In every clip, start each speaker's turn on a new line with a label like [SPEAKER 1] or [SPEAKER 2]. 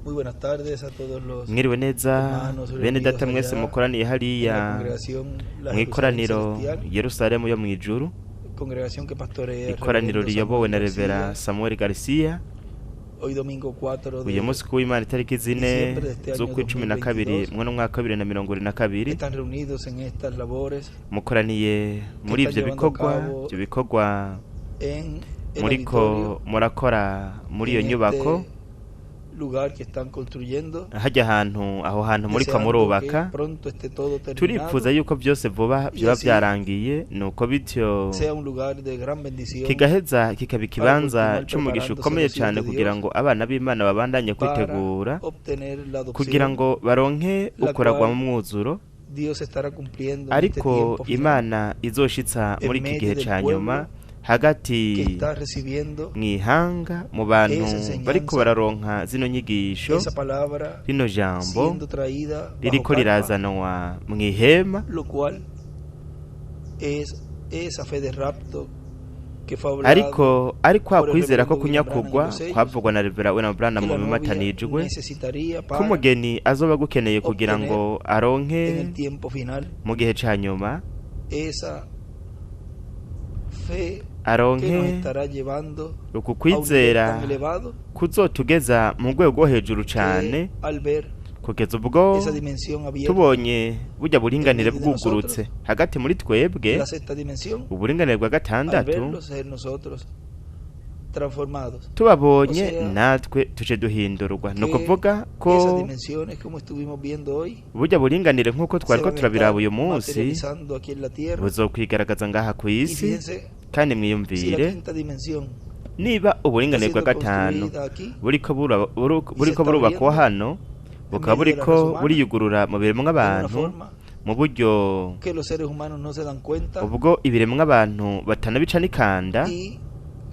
[SPEAKER 1] Muy buenas tardes a todos los
[SPEAKER 2] mwiriwe neza
[SPEAKER 1] hermanos
[SPEAKER 2] bene
[SPEAKER 1] reunidos
[SPEAKER 2] data mwese
[SPEAKER 1] allá
[SPEAKER 2] mukoraniye
[SPEAKER 1] en la
[SPEAKER 2] hariya
[SPEAKER 1] congregación La
[SPEAKER 2] mu
[SPEAKER 1] Jerusalén
[SPEAKER 2] ikoraniro
[SPEAKER 1] Celestial,
[SPEAKER 2] Yerusalemu yo mu ijuru,
[SPEAKER 1] congregación que pastorea el
[SPEAKER 2] ikoraniro
[SPEAKER 1] reverendo
[SPEAKER 2] riyobowe
[SPEAKER 1] Samuel
[SPEAKER 2] na Revera
[SPEAKER 1] García.
[SPEAKER 2] Samuel Garcia.
[SPEAKER 1] Hoy domingo 4
[SPEAKER 2] Uyu
[SPEAKER 1] de
[SPEAKER 2] munsi kuw'Imana itariki
[SPEAKER 1] diciembre de
[SPEAKER 2] 4
[SPEAKER 1] este año
[SPEAKER 2] z'ukwicumi na kabiri
[SPEAKER 1] 2022
[SPEAKER 2] mwe n'umwaka wa 2022
[SPEAKER 1] están reunidos en estas labores
[SPEAKER 2] mukoraniye muri
[SPEAKER 1] están
[SPEAKER 2] ivyo
[SPEAKER 1] llevando a
[SPEAKER 2] bikorwa
[SPEAKER 1] cabo
[SPEAKER 2] ivyo bikorwa
[SPEAKER 1] en el
[SPEAKER 2] muriko
[SPEAKER 1] auditorio,
[SPEAKER 2] murakora muri iyo
[SPEAKER 1] en
[SPEAKER 2] nyubako
[SPEAKER 1] este lugar que están construyendo,
[SPEAKER 2] hajya aho hantu muriko
[SPEAKER 1] deseando
[SPEAKER 2] murubaka.
[SPEAKER 1] que pronto esté todo terminado,
[SPEAKER 2] Turifuza yuko byose vuba byoba
[SPEAKER 1] así
[SPEAKER 2] byarangiye, nuko bityo
[SPEAKER 1] sea un lugar de gran bendición
[SPEAKER 2] kigaheza kikaba ikibanza
[SPEAKER 1] continuar
[SPEAKER 2] c'umugisha
[SPEAKER 1] preparándose
[SPEAKER 2] ukomeye
[SPEAKER 1] a los hijos
[SPEAKER 2] cyane
[SPEAKER 1] de
[SPEAKER 2] kugira
[SPEAKER 1] Dios
[SPEAKER 2] ngo abana b'Imana babandanye
[SPEAKER 1] para
[SPEAKER 2] kwitegura
[SPEAKER 1] obtener la
[SPEAKER 2] kugira
[SPEAKER 1] adopción.
[SPEAKER 2] ngo baronke
[SPEAKER 1] la
[SPEAKER 2] ukuragwa
[SPEAKER 1] cual
[SPEAKER 2] mu mwuzuro,
[SPEAKER 1] Dios estará cumpliendo en este
[SPEAKER 2] ariko
[SPEAKER 1] tiempo final,
[SPEAKER 2] Imana izoshitsa
[SPEAKER 1] en
[SPEAKER 2] muri iki
[SPEAKER 1] medio
[SPEAKER 2] gihe
[SPEAKER 1] del
[SPEAKER 2] ca
[SPEAKER 1] pueblo
[SPEAKER 2] nyuma
[SPEAKER 1] que
[SPEAKER 2] hagati
[SPEAKER 1] está recibiendo
[SPEAKER 2] mw'ihanga mu bantu
[SPEAKER 1] esa enseñanza,
[SPEAKER 2] bariko bararonka zino nyigisho,
[SPEAKER 1] esa palabra
[SPEAKER 2] rino jambo
[SPEAKER 1] siendo traída bajo
[SPEAKER 2] ririko
[SPEAKER 1] carpa,
[SPEAKER 2] rirazanwa mw'ihema,
[SPEAKER 1] lo cual es esa fe de rapto que fue hablado,
[SPEAKER 2] ariko
[SPEAKER 1] por el
[SPEAKER 2] kwizera ko
[SPEAKER 1] reverendo William
[SPEAKER 2] kunyakugwa
[SPEAKER 1] Branham en los sellos,
[SPEAKER 2] kwavugwa na Revera William Branham
[SPEAKER 1] que
[SPEAKER 2] mu
[SPEAKER 1] la novia
[SPEAKER 2] bimatanijwe
[SPEAKER 1] necesitaría
[SPEAKER 2] ko
[SPEAKER 1] para
[SPEAKER 2] umugeni azoba agukeneye kugira
[SPEAKER 1] obtener
[SPEAKER 2] ngo
[SPEAKER 1] en
[SPEAKER 2] aronke
[SPEAKER 1] el tiempo final
[SPEAKER 2] mu gihe ca nyuma,
[SPEAKER 1] esa fe que nos
[SPEAKER 2] aronke
[SPEAKER 1] estará llevando
[SPEAKER 2] uku
[SPEAKER 1] a un nivel
[SPEAKER 2] kwizera
[SPEAKER 1] tan elevado
[SPEAKER 2] kuzotugeza mu rwego rwo hejuru
[SPEAKER 1] que
[SPEAKER 2] cane,
[SPEAKER 1] al ver
[SPEAKER 2] kugeza ubwo
[SPEAKER 1] esa dimensión abierta,
[SPEAKER 2] tubonye burya buringanire
[SPEAKER 1] en medio de
[SPEAKER 2] bwugurutse hagati muri twebwe,
[SPEAKER 1] la sexta dimensión,
[SPEAKER 2] uburinganire bwa
[SPEAKER 1] al
[SPEAKER 2] gatandatu
[SPEAKER 1] verlos ser nosotros transformados.
[SPEAKER 2] tubabonye
[SPEAKER 1] O sea,
[SPEAKER 2] natwe tuje duhindurwa. Ni
[SPEAKER 1] que
[SPEAKER 2] ukuvuga
[SPEAKER 1] esas
[SPEAKER 2] ko
[SPEAKER 1] dimensiones, como estuvimos viendo hoy,
[SPEAKER 2] burya buringanire nk'uko
[SPEAKER 1] se
[SPEAKER 2] twari ko
[SPEAKER 1] van a
[SPEAKER 2] turabiraba
[SPEAKER 1] estar
[SPEAKER 2] uyu munsi
[SPEAKER 1] materializando aquí en la tierra.
[SPEAKER 2] buzokwigaragaza ngaha ku
[SPEAKER 1] Y
[SPEAKER 2] isi.
[SPEAKER 1] fíjense,
[SPEAKER 2] Kandi
[SPEAKER 1] si la
[SPEAKER 2] mwiyumvire,
[SPEAKER 1] quinta dimensión
[SPEAKER 2] niba
[SPEAKER 1] está
[SPEAKER 2] uburinganire bwa
[SPEAKER 1] siendo
[SPEAKER 2] gatanu
[SPEAKER 1] construida aquí,
[SPEAKER 2] buriko burubakwa hano, bukaba buriko buriyugurura mu biremwa
[SPEAKER 1] de una
[SPEAKER 2] abantu
[SPEAKER 1] forma
[SPEAKER 2] mu buryo
[SPEAKER 1] que los seres humanos no se dan cuenta
[SPEAKER 2] ubwo ibiremwa abantu batanabica n'ikanda,
[SPEAKER 1] y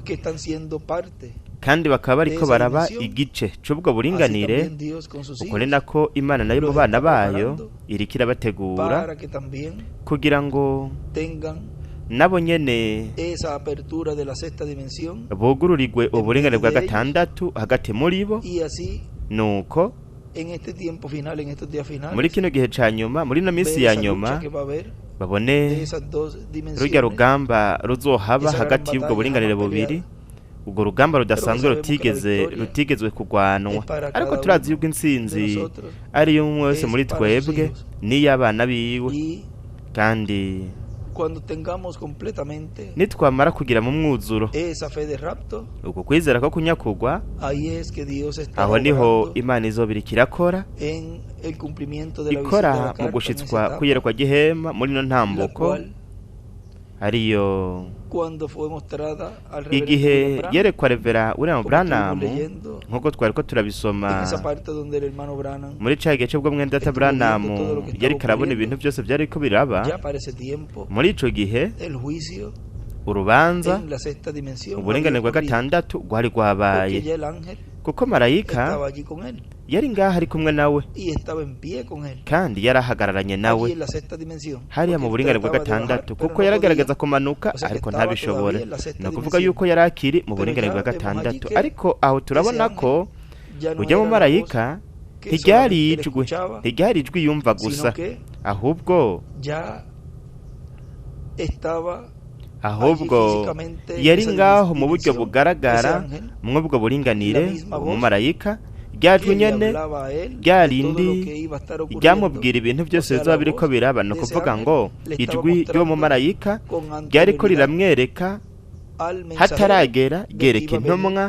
[SPEAKER 1] que están siendo parte.
[SPEAKER 2] kandi bakaba bariko
[SPEAKER 1] esa
[SPEAKER 2] baraba
[SPEAKER 1] dimensión.
[SPEAKER 2] igice c'ubwo
[SPEAKER 1] Así
[SPEAKER 2] buringanire.
[SPEAKER 1] también Dios con sus
[SPEAKER 2] Uko ni
[SPEAKER 1] hijos,
[SPEAKER 2] nako Imana nayo mu
[SPEAKER 1] los
[SPEAKER 2] bana
[SPEAKER 1] está
[SPEAKER 2] bayo
[SPEAKER 1] preparando
[SPEAKER 2] iriko irabategura
[SPEAKER 1] para que también
[SPEAKER 2] kugira ngo
[SPEAKER 1] tengan
[SPEAKER 2] nabo nyene
[SPEAKER 1] esa apertura de la sexta dimensión
[SPEAKER 2] bugururirwe uburinganire bwa
[SPEAKER 1] de ellos.
[SPEAKER 2] gatandatu hagati muri bo,
[SPEAKER 1] y así
[SPEAKER 2] nuko
[SPEAKER 1] en este tiempo final, en estos días finales,
[SPEAKER 2] muri kino gihe ca nyuma, muri no
[SPEAKER 1] ver
[SPEAKER 2] minsi ya
[SPEAKER 1] esa lucha
[SPEAKER 2] nyuma,
[SPEAKER 1] que va a haber de
[SPEAKER 2] babone
[SPEAKER 1] esas dos
[SPEAKER 2] rurya
[SPEAKER 1] dimensiones,
[SPEAKER 2] rugamba ruzohaba
[SPEAKER 1] esa gran
[SPEAKER 2] hagati y'ubwo
[SPEAKER 1] batalla
[SPEAKER 2] buringanire
[SPEAKER 1] jamás
[SPEAKER 2] bubiri.
[SPEAKER 1] peleada.
[SPEAKER 2] Ubwo rugamba rudasanzwe
[SPEAKER 1] sabemos que la victoria
[SPEAKER 2] rutigezwe kurwanwa,
[SPEAKER 1] es para
[SPEAKER 2] ariko
[SPEAKER 1] cada
[SPEAKER 2] turazi
[SPEAKER 1] uno
[SPEAKER 2] yuko intsinzi
[SPEAKER 1] de nosotros,
[SPEAKER 2] ari umwe wese
[SPEAKER 1] es
[SPEAKER 2] muri
[SPEAKER 1] para sus
[SPEAKER 2] twebwe
[SPEAKER 1] hijos.
[SPEAKER 2] n'iy'abana biwe.
[SPEAKER 1] Y
[SPEAKER 2] Kandi
[SPEAKER 1] cuando tengamos completamente
[SPEAKER 2] nitwamara kugira mu mwuzuro
[SPEAKER 1] esa fe de rapto,
[SPEAKER 2] uko kwizera ko kunyakugwa,
[SPEAKER 1] ahí es que Dios está
[SPEAKER 2] aho niho
[SPEAKER 1] obrando
[SPEAKER 2] Imana izobirika irakora,
[SPEAKER 1] en el cumplimiento de la visita de
[SPEAKER 2] ikora
[SPEAKER 1] la
[SPEAKER 2] mu
[SPEAKER 1] carpa en esa
[SPEAKER 2] gushitswa
[SPEAKER 1] etapa,
[SPEAKER 2] kuyerekwa gihema muri no
[SPEAKER 1] la
[SPEAKER 2] ntambuko,
[SPEAKER 1] cual
[SPEAKER 2] ariyo
[SPEAKER 1] cuando fue mostrada al reverendo
[SPEAKER 2] igihe
[SPEAKER 1] William Branham,
[SPEAKER 2] yerekwa Revera William
[SPEAKER 1] como
[SPEAKER 2] Branham,
[SPEAKER 1] estuvimos leyendo
[SPEAKER 2] nk'uko twari ko turabisoma
[SPEAKER 1] en esa parte donde el hermano Branham
[SPEAKER 2] muri ca gihe c'ubwo mwene data
[SPEAKER 1] estuvo
[SPEAKER 2] Branham
[SPEAKER 1] viendo todo lo que estaba
[SPEAKER 2] yariko arabona
[SPEAKER 1] ocurriendo.
[SPEAKER 2] ibintu byose vyariko biraba.
[SPEAKER 1] ya para ese tiempo
[SPEAKER 2] Muri ico gihe
[SPEAKER 1] el juicio
[SPEAKER 2] urubanza
[SPEAKER 1] en la sexta dimensión
[SPEAKER 2] uburinganire bwa
[SPEAKER 1] había ocurrido,
[SPEAKER 2] gatandatu rwari
[SPEAKER 1] porque
[SPEAKER 2] rwabaye,
[SPEAKER 1] ya el ángel
[SPEAKER 2] kuko marayika
[SPEAKER 1] estaba allí con él
[SPEAKER 2] yari ngaho ari kumwe nawe,
[SPEAKER 1] y estaba en pie con él
[SPEAKER 2] kandi yari ahagararanye
[SPEAKER 1] allí
[SPEAKER 2] nawe
[SPEAKER 1] en la sexta dimensión,
[SPEAKER 2] hariya mu
[SPEAKER 1] porque
[SPEAKER 2] buringanire bwa
[SPEAKER 1] trataba de bajar,
[SPEAKER 2] gatandatu,
[SPEAKER 1] pero
[SPEAKER 2] kuko
[SPEAKER 1] no
[SPEAKER 2] yaragerageza
[SPEAKER 1] podía.
[SPEAKER 2] kumanuka
[SPEAKER 1] O sea que
[SPEAKER 2] ariko
[SPEAKER 1] estaba
[SPEAKER 2] ntabishobore.
[SPEAKER 1] todavía en la sexta
[SPEAKER 2] Ni ukuvuga
[SPEAKER 1] dimensión.
[SPEAKER 2] yuko yari akiri mu
[SPEAKER 1] Pero
[SPEAKER 2] buringanire
[SPEAKER 1] ya
[SPEAKER 2] bwa
[SPEAKER 1] vemos allí
[SPEAKER 2] gatandatu,
[SPEAKER 1] que
[SPEAKER 2] ariko aho turabona
[SPEAKER 1] ese
[SPEAKER 2] ko
[SPEAKER 1] ya no
[SPEAKER 2] ujya mu
[SPEAKER 1] era la
[SPEAKER 2] marayika
[SPEAKER 1] voz que
[SPEAKER 2] ntiryari
[SPEAKER 1] solamente
[SPEAKER 2] ijwi
[SPEAKER 1] escuchaba,
[SPEAKER 2] ntiryari ijwi yumva gusa,
[SPEAKER 1] sino que
[SPEAKER 2] ahubwo
[SPEAKER 1] ya estaba
[SPEAKER 2] ahubwo
[SPEAKER 1] allí físicamente en
[SPEAKER 2] yari
[SPEAKER 1] esa
[SPEAKER 2] ngaho mu buryo
[SPEAKER 1] dimensión,
[SPEAKER 2] bugaragara
[SPEAKER 1] ese ángel,
[SPEAKER 2] mw'ubwo buringanire,
[SPEAKER 1] la misma
[SPEAKER 2] mu
[SPEAKER 1] voz
[SPEAKER 2] marayika ryajwi
[SPEAKER 1] que le
[SPEAKER 2] nyene
[SPEAKER 1] hablaba a él
[SPEAKER 2] rya
[SPEAKER 1] de todo lo
[SPEAKER 2] rindi
[SPEAKER 1] que iba a estar ocurriendo,
[SPEAKER 2] ryamubwira ibintu
[SPEAKER 1] o
[SPEAKER 2] byose
[SPEAKER 1] sea,
[SPEAKER 2] bizoba
[SPEAKER 1] la
[SPEAKER 2] biriko
[SPEAKER 1] voz
[SPEAKER 2] biraba. Ni
[SPEAKER 1] de ese
[SPEAKER 2] ukuvuga
[SPEAKER 1] ángel
[SPEAKER 2] ngo
[SPEAKER 1] le estaba
[SPEAKER 2] ijwi ry'uwo
[SPEAKER 1] mostrando
[SPEAKER 2] mumarayika
[SPEAKER 1] con
[SPEAKER 2] ryariko
[SPEAKER 1] anterioridad
[SPEAKER 2] riramwereka
[SPEAKER 1] al mensajero
[SPEAKER 2] hataragera
[SPEAKER 1] de que
[SPEAKER 2] ryereka
[SPEAKER 1] iba a venir
[SPEAKER 2] intumwa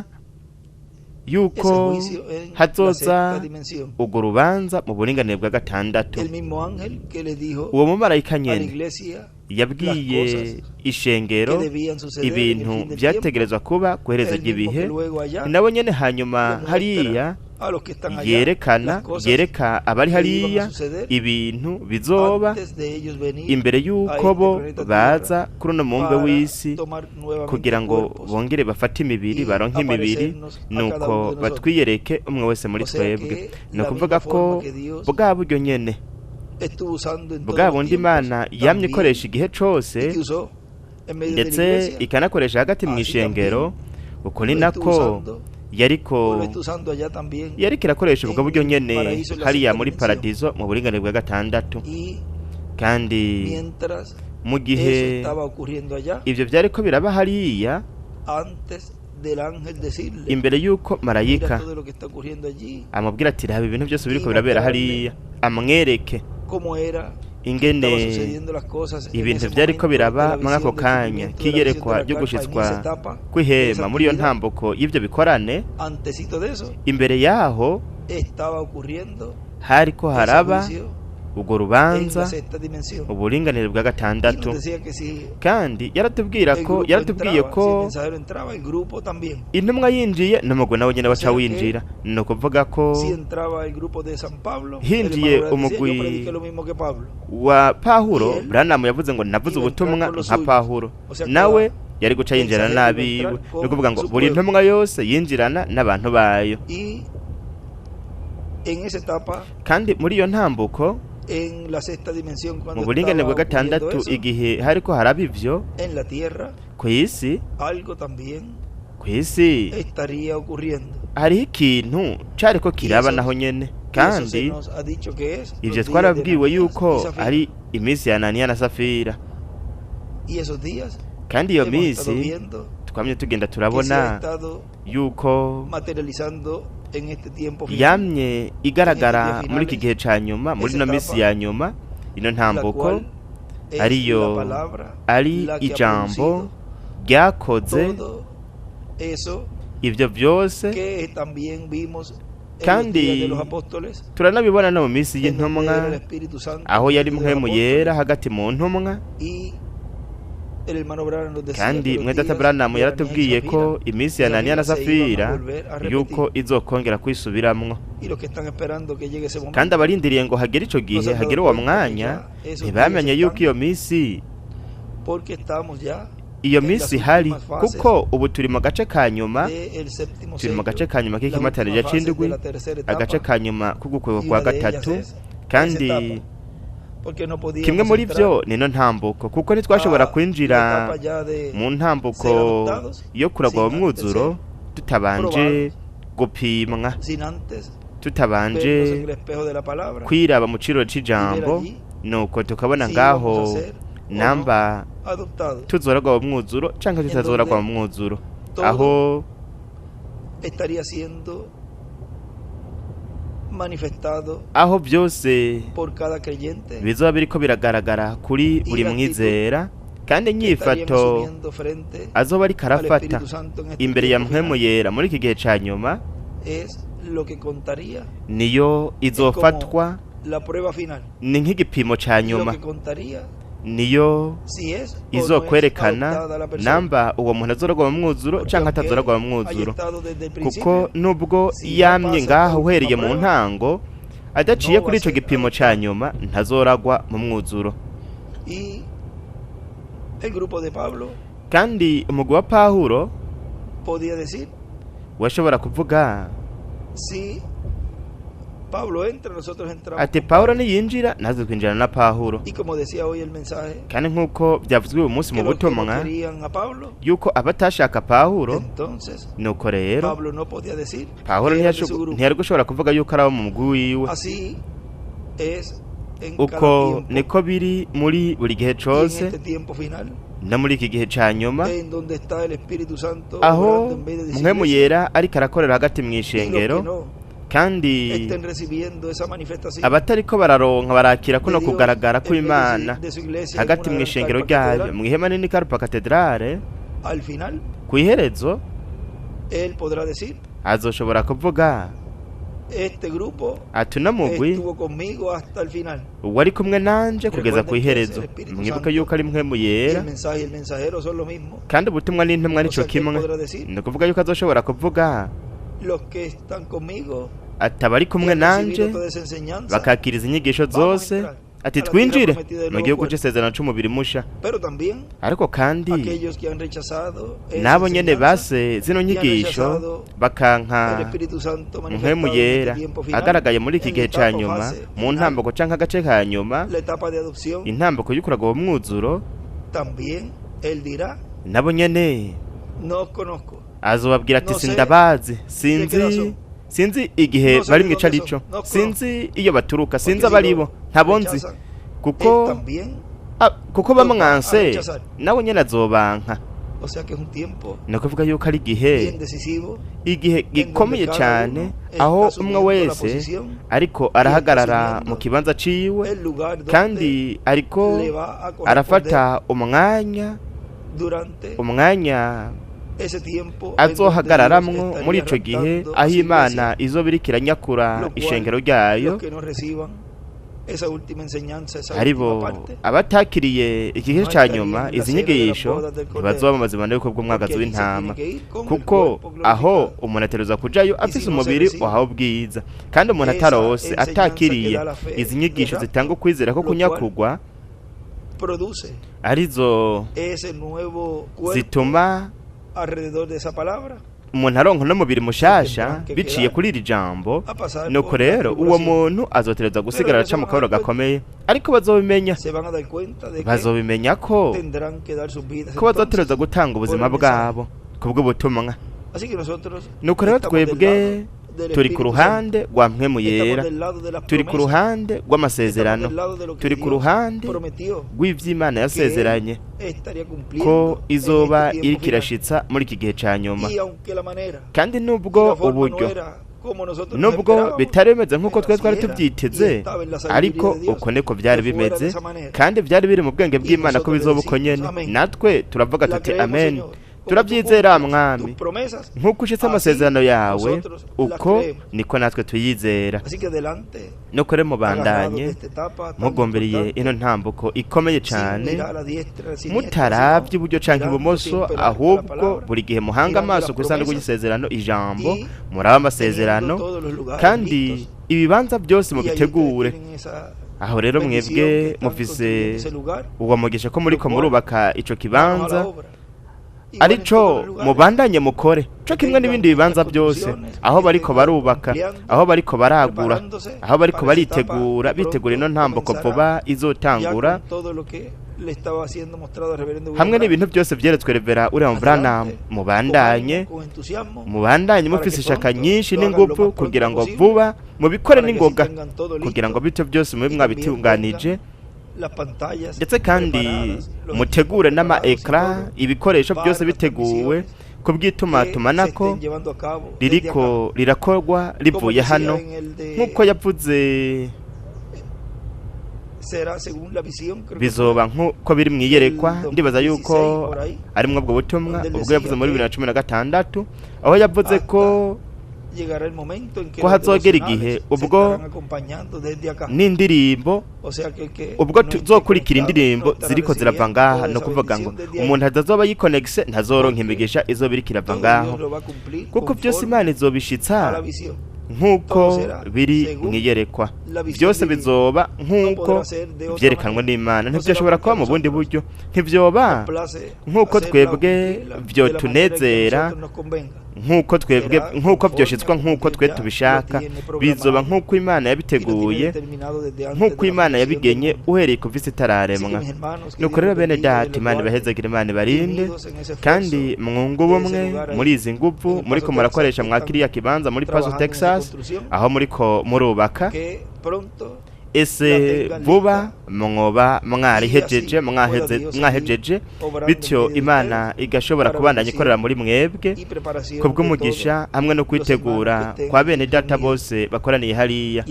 [SPEAKER 1] ese
[SPEAKER 2] yuko
[SPEAKER 1] juicio en la
[SPEAKER 2] hazoza
[SPEAKER 1] sexta dimensión.
[SPEAKER 2] urwo rubanza mu buringanire bwa gatandatu.
[SPEAKER 1] El mismo ángel que le dijo
[SPEAKER 2] Uwo mumarayika
[SPEAKER 1] a la
[SPEAKER 2] nyene
[SPEAKER 1] iglesia
[SPEAKER 2] yabwiye
[SPEAKER 1] las cosas
[SPEAKER 2] ishengero
[SPEAKER 1] que debían suceder en el
[SPEAKER 2] ibintu
[SPEAKER 1] fin del
[SPEAKER 2] vyategerezwa kuba kuhereza
[SPEAKER 1] el mismo
[SPEAKER 2] ry'ibihe,
[SPEAKER 1] que luego allá
[SPEAKER 2] ni nabo nyene hanyuma
[SPEAKER 1] le muestra
[SPEAKER 2] hariya
[SPEAKER 1] a los que están allá
[SPEAKER 2] yerekana
[SPEAKER 1] las cosas
[SPEAKER 2] yereka abari
[SPEAKER 1] que iban a
[SPEAKER 2] hariya
[SPEAKER 1] suceder
[SPEAKER 2] ibintu bizoba
[SPEAKER 1] antes de ellos venir
[SPEAKER 2] imbere
[SPEAKER 1] a
[SPEAKER 2] y'uko
[SPEAKER 1] este
[SPEAKER 2] bo
[SPEAKER 1] planeta
[SPEAKER 2] baza
[SPEAKER 1] Tierra
[SPEAKER 2] kuri uno mubumbe
[SPEAKER 1] para
[SPEAKER 2] w'isi
[SPEAKER 1] tomar nuevamente
[SPEAKER 2] kugira ngo
[SPEAKER 1] cuerpos
[SPEAKER 2] bongere bafate imibiri
[SPEAKER 1] y
[SPEAKER 2] baronke imibiri,
[SPEAKER 1] aparecernos a cada
[SPEAKER 2] nuko
[SPEAKER 1] uno de nosotros.
[SPEAKER 2] batwiyereke umwe wese muri
[SPEAKER 1] O sea
[SPEAKER 2] twebwe.
[SPEAKER 1] que
[SPEAKER 2] Ni
[SPEAKER 1] la
[SPEAKER 2] ukuvuga
[SPEAKER 1] misma
[SPEAKER 2] ko
[SPEAKER 1] forma que Dios
[SPEAKER 2] bwa buryo nyene
[SPEAKER 1] estuvo usando en todos
[SPEAKER 2] bwa
[SPEAKER 1] los
[SPEAKER 2] bundi
[SPEAKER 1] tiempos,
[SPEAKER 2] Imana yamye
[SPEAKER 1] también,
[SPEAKER 2] ikoresha igihe
[SPEAKER 1] y
[SPEAKER 2] cose
[SPEAKER 1] que usó en medio de la
[SPEAKER 2] ndetse
[SPEAKER 1] iglesia,
[SPEAKER 2] ikanakoresha hagati mu
[SPEAKER 1] así
[SPEAKER 2] ishengero,
[SPEAKER 1] también
[SPEAKER 2] uko ni
[SPEAKER 1] lo estuvo
[SPEAKER 2] nako
[SPEAKER 1] usando
[SPEAKER 2] yariko irakoresha ubwo buryo nyene hariya muri paradizo mu buringanire bwa gatandatu. Kandi mu gihe ivyo vyariko biraba hariya, imbere y'uko marayika amubwira ati raba ibintu byose biriko birabera hariya, amwereke ingene ibintu vyariko biraba mwako kanya kiyerekwa ryo gushitswa kw'ihema muri iyo ntambuko y'ivyo bikorane. Imbere yaho hariko haraba ubwo rubanza uburinganire bwa gatandatu. Kandi yaratubwiye ko intumwa yinjiye n'umugwi nawe nyene baca winjira. Ni ukuvuga ko hinjiye umugwi wa Pawulo, Branamu yavuze ngo navuze ubutumwa nka Pawulo, nawe yari guca yinjirana n'abiwe. Ni ukuvuga ngo buri ntumwa yose yinjirana n'abantu bayo. Kandi muri iyo ntambuko mu buringanire bwa gatandatu, igihe hariko haraba ivyo kw'isi hariho ikintu cariko kiraba naho nyene. Kandi ivyo twarabwiwe yuko ari iminsi ya Ananiya na Safira. Kandi iyo minsi twamye tugenda turabona yuko yamye igaragara muri iki gihe ca nyuma, muri no minsi ya nyuma. Ino ntambuko ari ijambo ryakoze ivyo vyose. Kandi turanabibona no mu minsi y'intumwa, aho yari mpwemu yera hagati mu ntumwa. Kandi Mwedata Branamu yaratubwiye ko iminsi ya Ananiya na Safira yuko izokongera kwisubiramwo. Kandi abarindiriye ngo hagere ico gihe, hagere uwo mwanya, ntibamenye yuko iyo minsi hari, kuko ubu turi mu gace ka nyuma, k'ikimatanije c'indwi, agace ka nyuma k'ugukwego kwa gatatu. Kandi kimwe muri vyo nino ntambuko, kuko ntitwashobora kwinjira mu ntambuko yo kuragwa mu mwuzuro tutabanje gupimwa, tutabanje kwiraba mu ciro c'ijambo. Nuko tukabona ngaho namba tuzoragwa mu mwuzuro canke tutazoragwa mu mwuzuro, aho aho byose bizoba biriko biragaragara kuri buri mwizera. Kandi inyifato azoba ariko arafata imbere ya mpwemu yera muri iki gihe ca nyuma niyo izofatwa, ni nk'igipimo ca nyuma, niyo izokwerekana namba uwo muntu azoragwa mu mwuzuro canke atazoragwa mu mwuzuro. Kuko nubwo yamye ngaho uhereye mu ntango, adaciye kuri ico gipimo ca nyuma ntazoragwa mu mwuzuro. Kandi umugwi wa Pawulo washobora kuvuga ati Pawulo niyinjira natwe twinjirana na Pawulo. Kandi nk'uko byavuzwe uyu munsi mu butumwa yuko abatashaka Pawulo, nuko rero Pawulo ntiyari gushobora kuvuga yuko ari abo mu mugwi wiwe. Uko niko biri muri buri gihe cose, no muri iki gihe ca nyuma, aho mpwemu yera ariko arakorera hagati mw'ishengero. Kandi abatariko bararonka barakira kuno kugaragara kw'Imana hagati mw'ishengero ryayo mw'ihema nini Karupa Katedrale, kw'iherezo azoshobora kuvuga ati uno mugwi wari kumwe nanje kugeza kw'iherezo. Mwibuke yuko ari mpwemu yera, kandi ubutumwa n'intumwa nico kimwe. Ni ukuvuga yuko azoshobora kuvuga ati abari kumwe nanje bakakiriza inyigisho zose, ati twinjire mu gihugu c'isezerano c'umubiri musha. Ariko kandi nabo nyene base zino nyigisho bakanka mpwemu yera agaragaye muri iki gihe ca nyuma, mu ntambuko canke agace ka nyuma, intambuko y'ukuragwa mu mwuzuro, nabo nyene azobabwira ati sindabazi, sinzi igihe bari mwica rico, sinzi iyo baturuka, sinzi abaribo, ntabonzi, kuko bamwanse nawe nyene azobanka. Ni ukuvuga yuko ari igihe gikomeye cyane, aho umwe wese ariko arahagarara mu kibanza ciwe, kandi ariko arafata umwanya azohagararamwo muri ico gihe, aho Imana izoba iriko iranyakura ishengero ryayo. Haribo abatakiriye igihe cya nyuma izi nyigisho ntibazoba mu mazima y'uko bw'umwagazi w'intama, kuko aho umuntu ateruza kujayo afise umubiri wahawe ubwiza, kandi umuntu atarose atakiriye izi nyigisho zitanga ukwizera ko kunyakugwa arizo zituma umuntu aronka n'umubiri mushasha biciye kuri iri jambo. Nuko rero uwo muntu azotereza gusigara aca mu kaburo gakomeye, ariko bazobimenya ko bazotereza gutanga ubuzima bwabo kubw'ubutumwa. Nuko rero twebwe turi ku ruhande rwa mpwemu yera, turi ku ruhande rw'amasezerano, turi ku ruhande rw'ivy'Imana yasezeranye ko izoba iriko irashitsa muri iki gihe ca nyuma. Kandi nubwo bitari bimeze nk'uko twari tubyiteze, ariko uko niko byari bimeze, kandi byari biri mu bwenge bw'Imana ko bizoba uko nyene. Natwe turavuga tuti amen, turabyizera Mwami, nk'uko ushitse amasezerano yawe, uko niko natwe tuyizera. Nuko rero mubandanye mugombereye ino ntambuko ikomeye cyane, mutaravye iburyo canke ibumoso, ahubwo buri gihe muhanga amaso ku isanduku y'isezerano, ijambo, muraba amasezerano, kandi ibibanza byose mubitegure. Aho rero mwebwe mufise uwo mugisha ko muriko murubaka ico kibanza, arico mubandanye mukore cyo kimwe n'ibindi bibanza byose, aho bariko barubaka, aho bariko baragura, aho bariko baritegura ino ntambuko vuba izotangura, hamwe n'ibintu byose byeretswe Revera William Branham. Mubandanye mufise ishaka nyinshi n'ingufu kugira ngo vuba mubikore n'ingoga, kugira ngo bito byose mube mwabitunganije, ndetse kandi mutegure n'ama ekra, ibikoresho byose biteguwe kubw'itumaatumanako ririko rirakorwa rivuye hano, nk'uko yavuze bizoba nk'uko biri mwiyerekwa. Ndibaza yuko ari mwebwe butumwa ubwo yavuze muri 2016, aho yavuze ko hazogera igihe ubwo n'indirimbo, ubwo tuzokurikira indirimbo ziriko zirava ngaha. No kuvuga ngo umuntu atazoba yikonegise ntazoronka imigisha izoba iriko irava ngaho, kuko byose Imana izobishitsa nk'uko biri mwiyerekwa. Byose bizoba nk'uko byerekanwa n'Imana, ntibyoshobora kuba mu bundi buryo, ntibyoba nk'uko twebwe byo tunezera, nk'uko byoshitswa nk'uko twe tubishaka. Bizoba nk'uko Imana yabiteguye, nk'uko Imana yabigenye uhereye ku visi itararemwa. Nuko rero bene data, Imana ibahezagire, Imana ibarinde, kandi mwungu bumwe muri izi nguvu muriko murakoresha mwakiriya kibanza muri Paso Texas, aho muriko murubaka. Ese vuba mwoba mwahejeje, bityo Imana igashobora kubandanya ikorera muri mwebwe kubw'umugisha hamwe no kwitegura kwa bene data bose bakoraniye hariya,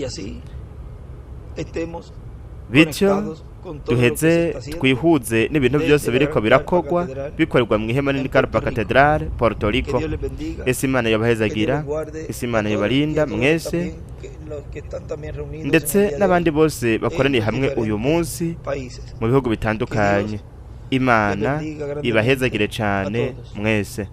[SPEAKER 2] bityo duheze twihuze n'ibintu byose biriko birakogwa bikorerwa mu ihema nini Carpa Cathedral Puerto Rico. Ese Imana yabahezagira, ese Imana yabarinda mwese, ndetse n'abandi bose bakoraniye hamwe uyu munsi mu bihugu bitandukanye. Imana ibahezagire cyane mwese.